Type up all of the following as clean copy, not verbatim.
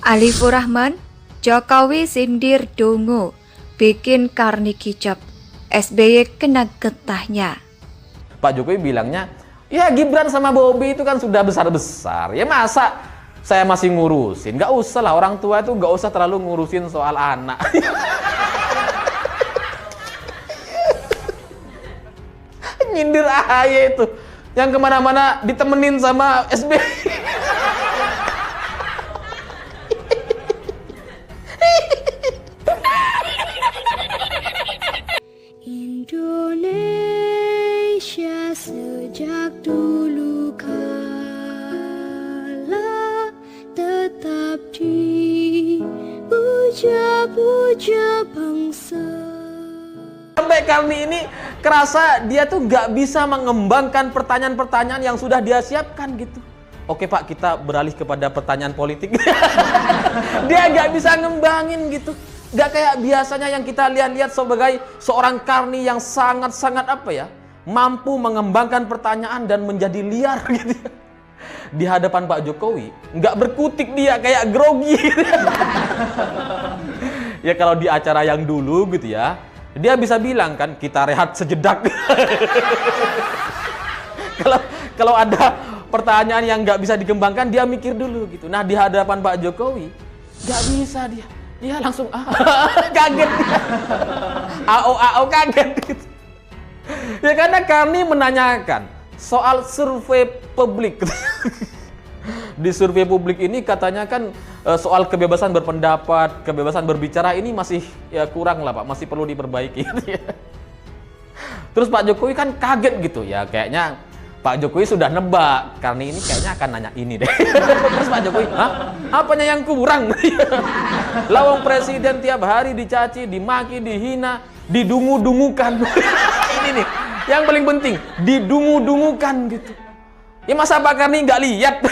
Alifur Rahman, Jokowi sindir dungu, bikin Karni kicap, SBY kena getahnya. Pak Jokowi bilangnya, ya Gibran sama Bobi itu kan sudah besar-besar, ya masa saya masih ngurusin? Gak usah lah, orang tua itu gak usah terlalu ngurusin soal anak. Nyindir AHY itu, yang kemana-mana ditemenin sama SBY. Indonesia sejak dulu kala tetap dipuja-puja bangsa. Sampai kali ini kerasa dia tuh gak bisa mengembangkan pertanyaan-pertanyaan yang sudah dia siapkan gitu. Oke Pak, kita beralih kepada pertanyaan politik. Dia gak bisa ngembangin gitu. Gak kayak biasanya yang kita lihat-lihat sebagai seorang Karni yang sangat-sangat apa ya, mampu mengembangkan pertanyaan dan menjadi liar gitu ya. Di hadapan Pak Jokowi gak berkutik, dia kayak grogi gitu. Ya kalau di acara yang dulu gitu ya, dia bisa bilang kan, kita rehat sejedak. Kalau ada pertanyaan yang nggak bisa dikembangkan, dia mikir dulu gitu. Nah di hadapan Pak Jokowi nggak bisa dia langsung kaget dia. AO kaget gitu. Ya karena kami menanyakan soal survei publik. Di survei publik ini katanya kan soal kebebasan berpendapat, kebebasan berbicara ini masih ya kurang lah Pak, masih perlu diperbaiki. Terus Pak Jokowi kan kaget gitu ya, kayaknya Pak Jokowi sudah nebak, karena ini kayaknya akan nanya ini deh. Terus Pak Jokowi, hah? Apanya yang kurang? Lawang presiden tiap hari dicaci, dimaki, dihina, didungu-dungukan. Ini nih, yang paling penting, didungu-dungukan gitu. Ya masa Pak Karni nggak lihat?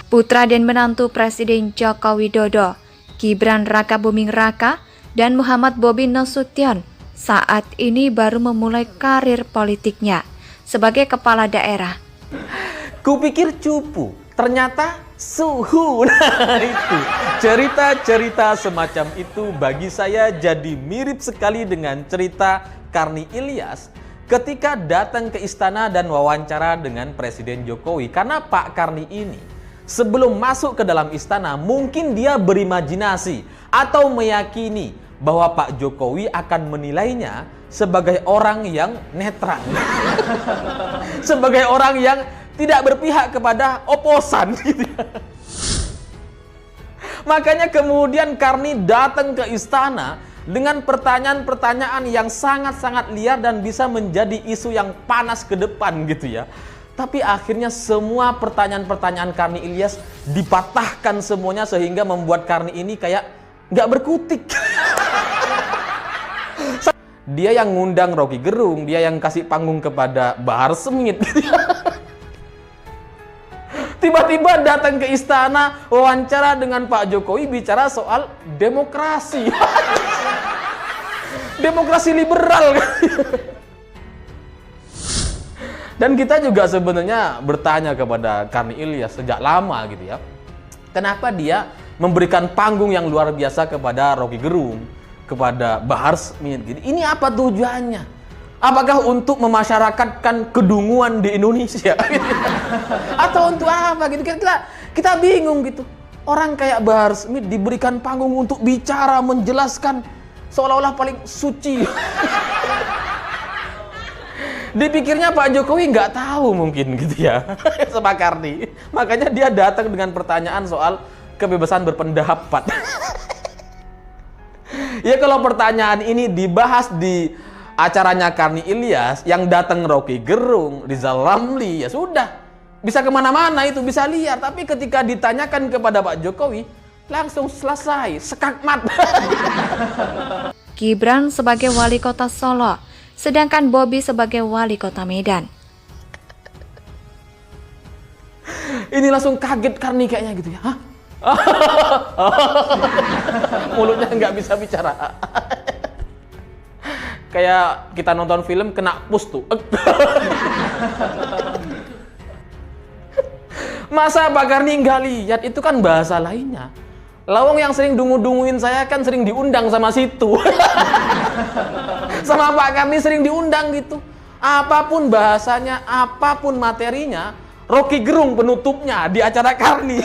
Putra dan menantu Presiden Joko Widodo, Gibran Raka Buming Raka, dan Muhammad Bobi Nasution saat ini baru memulai karir politiknya sebagai kepala daerah. Kupikir cupu, ternyata suhu. Nah itu, cerita-cerita semacam itu bagi saya jadi mirip sekali dengan cerita Karni Ilyas ketika datang ke istana dan wawancara dengan Presiden Jokowi. Karena Pak Karni ini sebelum masuk ke dalam istana mungkin dia berimajinasi atau meyakini bahwa Pak Jokowi akan menilainya sebagai orang yang netral. Sebagai orang yang tidak berpihak kepada oposan gitu ya. Makanya kemudian Karni datang ke istana dengan pertanyaan-pertanyaan yang sangat-sangat liar dan bisa menjadi isu yang panas ke depan gitu ya. Tapi akhirnya semua pertanyaan-pertanyaan Karni Ilyas dipatahkan semuanya sehingga membuat Karni ini kayak nggak berkutik. Dia yang ngundang Rocky Gerung, dia yang kasih panggung kepada Bahar Smith. Tiba-tiba datang ke istana, wawancara dengan Pak Jokowi, bicara soal demokrasi. Demokrasi liberal. Dan kita juga sebenarnya bertanya kepada Karni Ilyas sejak lama gitu ya. Kenapa dia memberikan panggung yang luar biasa kepada Rocky Gerung, kepada Bahar Smith gitu. Ini apa tujuannya? Apakah untuk memasyarakatkan kedunguan di Indonesia? Atau untuk apa gitu? Kita bingung gitu. Orang kayak Bahar Smith diberikan panggung untuk bicara, menjelaskan seolah-olah paling suci. Dipikirnya Pak Jokowi nggak tahu mungkin gitu ya sama Karni. Makanya dia datang dengan pertanyaan soal kebebasan berpendapat. Ya kalau pertanyaan ini dibahas di acaranya Karni Ilyas, yang datang Rocky Gerung, Rizal Ramli, ya sudah. Bisa kemana-mana itu, bisa liar. Tapi ketika ditanyakan kepada Pak Jokowi, langsung selesai, sekakmat. Gibran sebagai wali kota Solo, sedangkan Bobi sebagai wali kota Medan. Ini langsung kaget Karni kayaknya gitu ya. Hah? Mulutnya nggak bisa bicara. Kayak kita nonton film kena pus tuh. Masa Pak Karni nggak lihat? Itu kan bahasa lainnya. Lawang yang sering dungu-dunguin saya kan sering diundang sama situ. Sama Pak Karni sering diundang gitu. Apapun bahasanya, apapun materinya, Rocky Gerung penutupnya di acara Karni.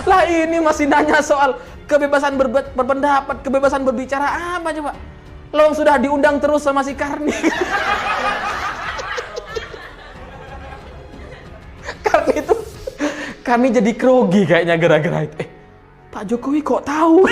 Lah ini masih nanya soal kebebasan berpendapat, kebebasan berbicara apa coba? Lawang sudah diundang terus sama si Karni. Karena itu kami jadi grogi kayaknya gara-gara itu. Pak Jokowi kok tahu?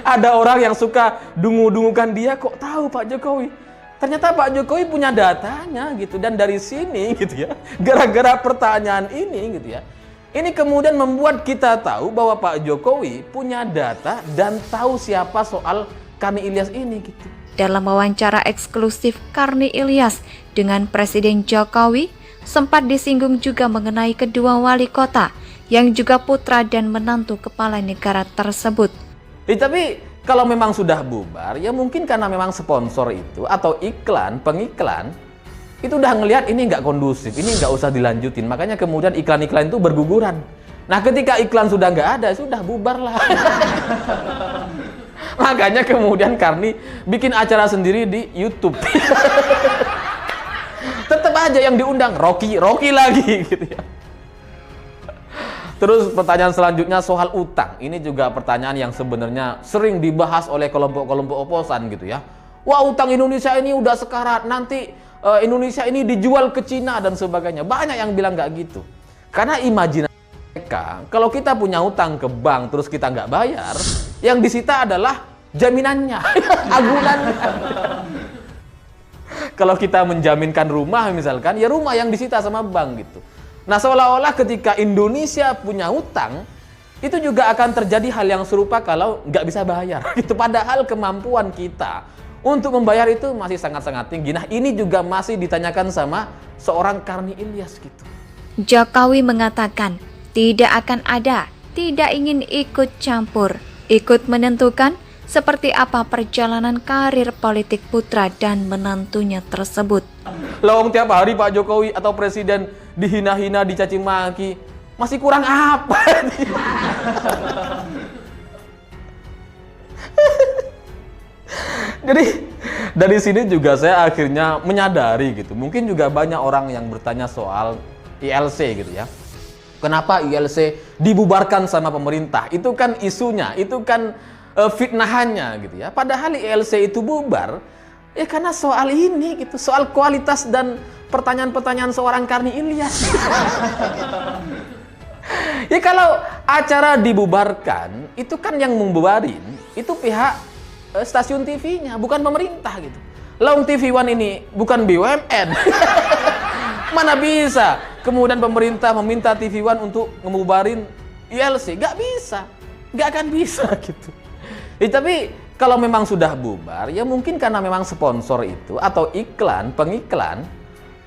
Ada orang yang suka dungu-dungukan dia, kok tahu Pak Jokowi? Ternyata Pak Jokowi punya datanya gitu. Dan dari sini gitu ya, gara-gara pertanyaan ini gitu ya, ini kemudian membuat kita tahu bahwa Pak Jokowi punya data dan tahu siapa soal Karni Ilyas ini gitu. Dalam wawancara eksklusif Karni Ilyas dengan Presiden Jokowi, sempat disinggung juga mengenai kedua wali kota yang juga putra dan menantu kepala negara tersebut. Tapi kalau memang sudah bubar, ya mungkin karena memang sponsor itu atau iklan, pengiklan, itu udah ngelihat ini nggak kondusif, ini nggak usah dilanjutin. Makanya kemudian iklan-iklan itu berguguran. Nah ketika iklan sudah nggak ada, sudah bubar lah. Makanya kemudian Karni bikin acara sendiri di YouTube. Tetap aja yang diundang Rocky lagi gitu ya. Terus pertanyaan selanjutnya soal utang. Ini juga pertanyaan yang sebenarnya sering dibahas oleh kelompok-kelompok oposan gitu ya. Wah, utang Indonesia ini udah sekarat, nanti Indonesia ini dijual ke Cina dan sebagainya. Banyak yang bilang nggak gitu. Karena imajinasi mereka, kalau kita punya utang ke bank terus kita nggak bayar, yang disita adalah jaminannya, agunannya. Kalau kita menjaminkan rumah misalkan, ya rumah yang disita sama bank gitu. Nah seolah-olah ketika Indonesia punya utang, itu juga akan terjadi hal yang serupa kalau nggak bisa bayar gitu. Padahal kemampuan kita untuk membayar itu masih sangat-sangat tinggi. Nah ini juga masih ditanyakan sama seorang Karni Ilyas gitu. Jokowi mengatakan tidak akan ada, tidak ingin ikut campur, ikut menentukan seperti apa perjalanan karir politik putra dan menantunya tersebut. Lawang tiap hari Pak Jokowi atau Presiden dihina-hina, dicaci maki, masih kurang apa? Jadi dari sini juga saya akhirnya menyadari gitu. Mungkin juga banyak orang yang bertanya soal ILC gitu ya. Kenapa ILC dibubarkan sama pemerintah? Itu kan isunya, itu kan fitnahannya gitu ya. Padahal ILC itu bubar ya karena soal ini gitu, soal kualitas dan pertanyaan-pertanyaan seorang Karni Ilyas. Ya kalau acara dibubarkan, itu kan yang membubarin itu pihak stasiun TV-nya, bukan pemerintah gitu. Lawang TV One ini bukan BUMN. Mana bisa kemudian pemerintah meminta TV One untuk ngebubarin ILC? Gak bisa, gak akan bisa gitu. Tapi kalau memang sudah bubar, ya mungkin karena memang sponsor itu atau iklan, pengiklan,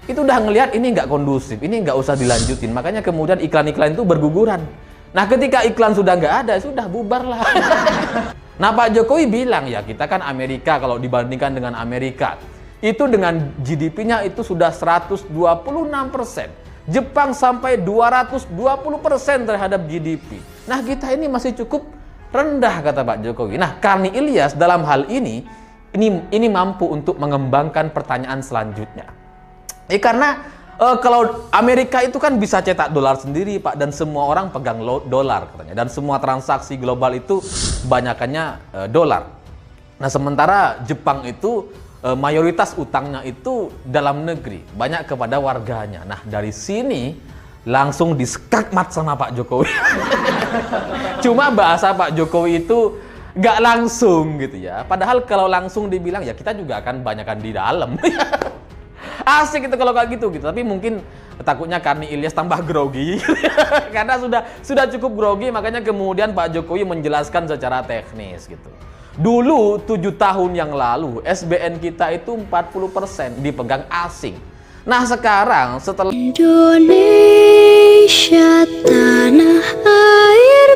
itu udah ngelihat ini nggak kondusif, ini nggak usah dilanjutin. Makanya kemudian iklan-iklan itu berguguran. Nah ketika iklan sudah nggak ada, sudah bubar lah. Nah Pak Jokowi bilang ya kita kan Amerika, kalau dibandingkan dengan Amerika, itu dengan GDP-nya itu sudah 126%. Jepang sampai 220% terhadap GDP. Nah kita ini masih cukup rendah kata Pak Jokowi. Nah, Karni Ilyas dalam hal ini mampu untuk mengembangkan pertanyaan selanjutnya. Karena kalau Amerika itu kan bisa cetak dolar sendiri Pak, dan semua orang pegang dolar katanya, dan semua transaksi global itu banyakannya dolar. Nah, sementara Jepang itu mayoritas utangnya itu dalam negeri, banyak kepada warganya. Nah, dari sini langsung diskakmat sama Pak Jokowi. Cuma bahasa Pak Jokowi itu gak langsung gitu ya. Padahal kalau langsung dibilang ya kita juga akan banyakan di dalam. Asik itu kalau kayak gitu. Tapi mungkin takutnya Karni Ilyas tambah grogi. Karena sudah cukup grogi, makanya kemudian Pak Jokowi menjelaskan secara teknis gitu. Dulu 7 tahun yang lalu SBN kita itu 40% dipegang asing. Nah sekarang setelah Indonesia tanah air